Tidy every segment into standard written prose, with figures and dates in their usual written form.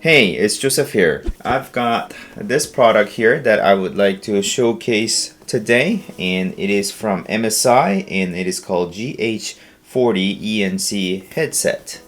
Hey, it's Joseph here. I've got this product here that I would like to showcase today, and it is from MSI and it is called GH40 ENC headset.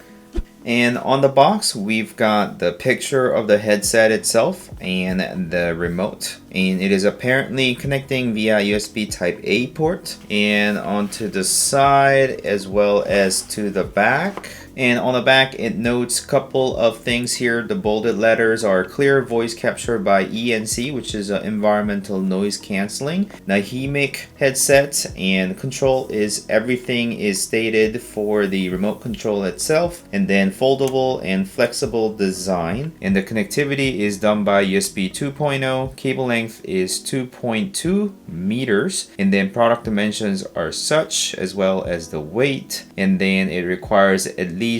And on the box, we've got the picture of the headset itself and the remote. And it is apparently connecting via USB Type A port and onto the side as well as to the back. And on the back, it notes a couple of things here. The bolded letters are clear voice capture by ENC, which is environmental noise canceling. Dynamic headset, and control is everything is stated for the remote control itself, and then foldable and flexible design. And the connectivity is done by USB 2.0. Cable length is 2.2 meters, and then product dimensions are such, as well as the weight. And then it requires at least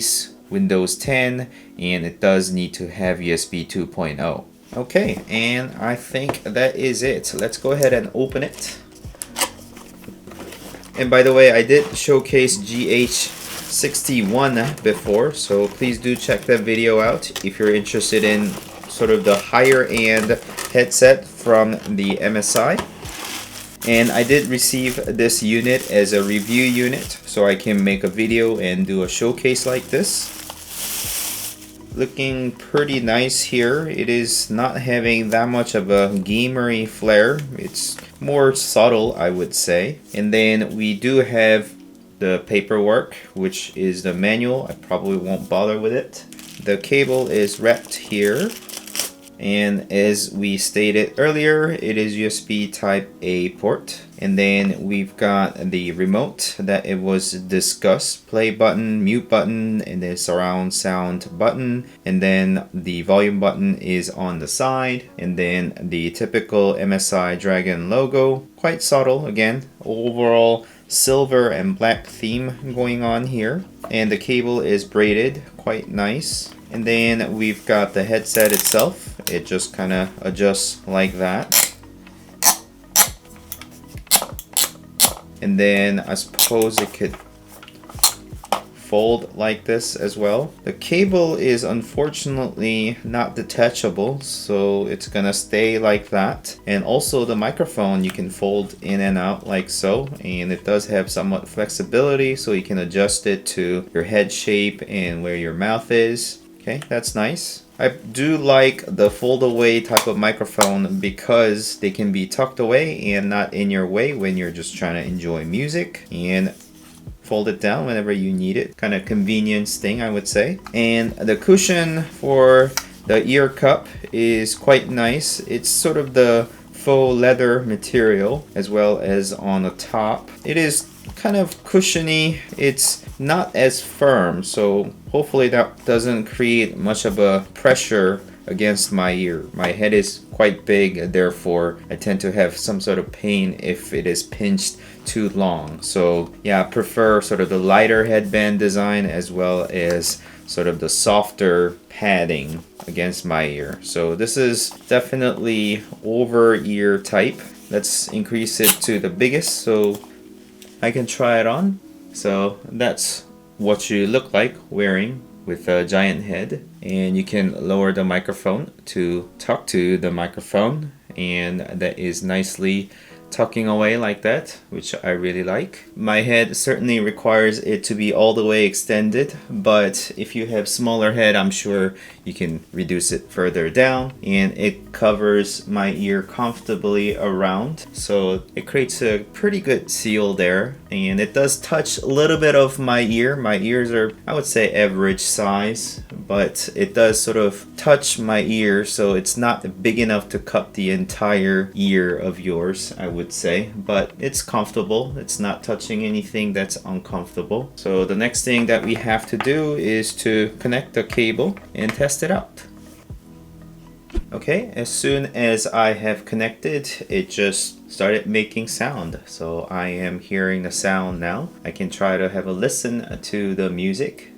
Windows 10, and it does need to have USB 2.0. Okay, and I think that is it. Let's go ahead and open it. And by the way, I did showcase GH61 before, so please do check that video out if you're interested in sort of the higher end headset from the MSI. And I did receive this unit as a review unit, so I can make a video and do a showcase like this. Looking pretty nice here. It is not having that much of a gamery flair. It's more subtle, I would say. And then we do have the paperwork, which is the manual. I probably won't bother with it. The cable is wrapped here. And as we stated earlier, it is USB Type A port. And then we've got the remote that it was discussed. Play button, mute button, and then surround sound button. And then the volume button is on the side. And then the typical MSI Dragon logo. Quite subtle again. Overall silver and black theme going on here. And the cable is braided, quite nice. And then we've got the headset itself. It just kind of adjusts like that. And then I suppose it could fold like this as well. The cable is unfortunately not detachable, so it's gonna stay like that. And also the microphone you can fold in and out like so, and it does have somewhat flexibility, so you can adjust it to your head shape and where your mouth is. Okay, that's nice. I do like the fold away type of microphone because they can be tucked away and not in your way when you're just trying to enjoy music, and fold it down whenever you need it. Kind of convenience thing, I would say. And the cushion for the ear cup is quite nice. It's sort of the faux leather material, as well as on the top. It is kind of cushiony. It's not as firm, so hopefully that doesn't create much of a pressure against my ear. My head is quite big, therefore I tend to have some sort of pain if it is pinched too long. So yeah, I prefer sort of the lighter headband design as well as sort of the softer padding against my ear. So this is definitely over ear type. Let's increase it to the biggest so I can try it on. So that's what you look like wearing with a giant head. And you can lower the microphone to talk to the microphone, and that is nicely tucking away like that, which I really like. My head certainly requires it to be all the way extended, but if you have smaller head, I'm sure you can reduce it further down, and it covers my ear comfortably around, so it creates a pretty good seal there. And it does touch a little bit of my ear. My ears are, I would say, average size, but it does sort of touch my ear, so it's not big enough to cut the entire ear of yours, I would say, but it's comfortable. It's not touching anything that's uncomfortable. So the next thing that we have to do is to connect the cable and test it out. Okay, as soon as I have connected, it just started making sound. So I am hearing the sound now. I can try to have a listen to the music.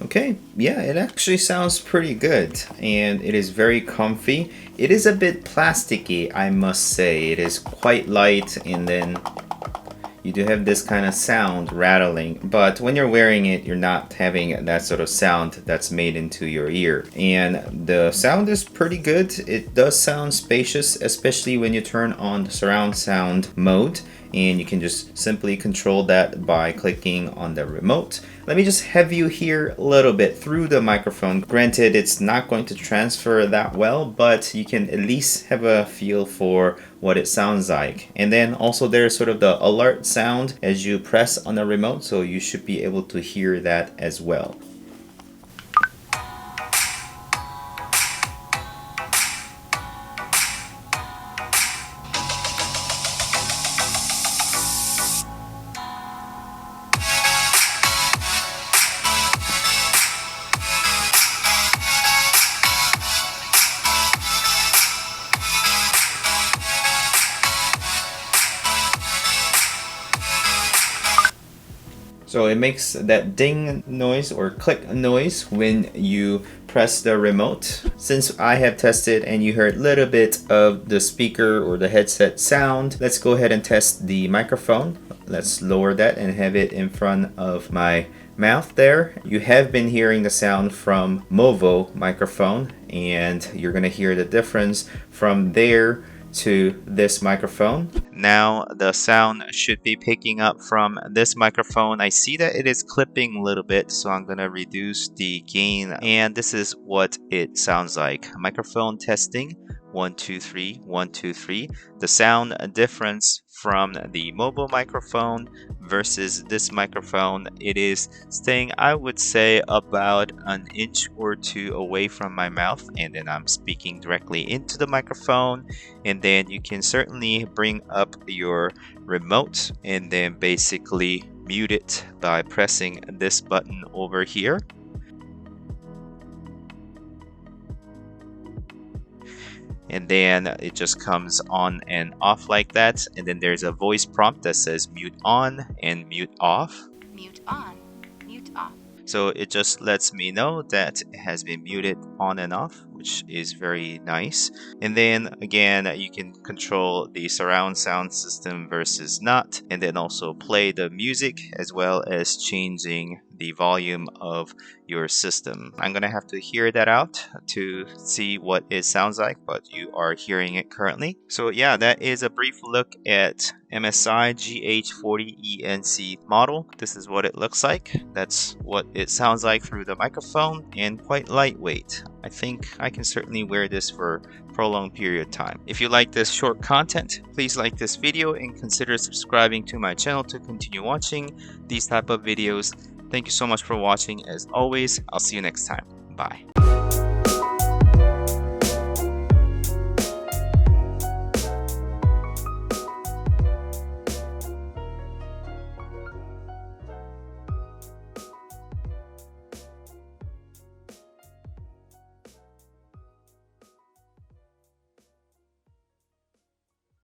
Okay, yeah, it actually sounds pretty good, and it is very comfy. It is a bit plasticky, I must say. It is quite light, and then you do have this kind of sound rattling, but when you're wearing it, you're not having that sort of sound that's made into your ear. And the sound is pretty good. It does sound spacious, especially when you turn on the surround sound mode, and you can just simply control that by clicking on the remote. Let me just have you hear a little bit through the microphone. Granted, it's not going to transfer that well, but you can at least have a feel for what it sounds like. And then also there's sort of the alert sound as you press on the remote, so you should be able to hear that as well. So it makes that ding noise or click noise when you press the remote. Since I have tested and you heard a little bit of the speaker or the headset sound, let's go ahead and test the microphone. Let's lower that and have it in front of my mouth there. You have been hearing the sound from Movo microphone, and you're gonna hear the difference from there to this microphone. Now the sound should be picking up from this microphone. I see that it is clipping a little bit, so I'm gonna reduce the gain, and this is what it sounds like. Microphone testing, 1 2 3 1 2 3. The sound difference from the mobile microphone versus this microphone, it is staying, I would say, about an inch or two away from my mouth, and then I'm speaking directly into the microphone. And then you can certainly bring up your remote and then basically mute it by pressing this button over here. And then it just comes on and off like that. And then there's a voice prompt that says mute on and mute off. Mute on, mute off. So it just lets me know that it has been muted on and off, which is very nice. And then again, you can control the surround sound system versus not, and then also play the music as well as changing the volume of your system. I'm gonna have to hear that out to see what it sounds like, but you are hearing it currently. So yeah, that is a brief look at MSI GH40 ENC model. This is what it looks like. That's what it sounds like through the microphone, and quite lightweight. I think I can certainly wear this for a prolonged period of time. If you like this short content, please like this video and consider subscribing to my channel to continue watching these type of videos. Thank you so much for watching. As always, I'll see you next time. Bye.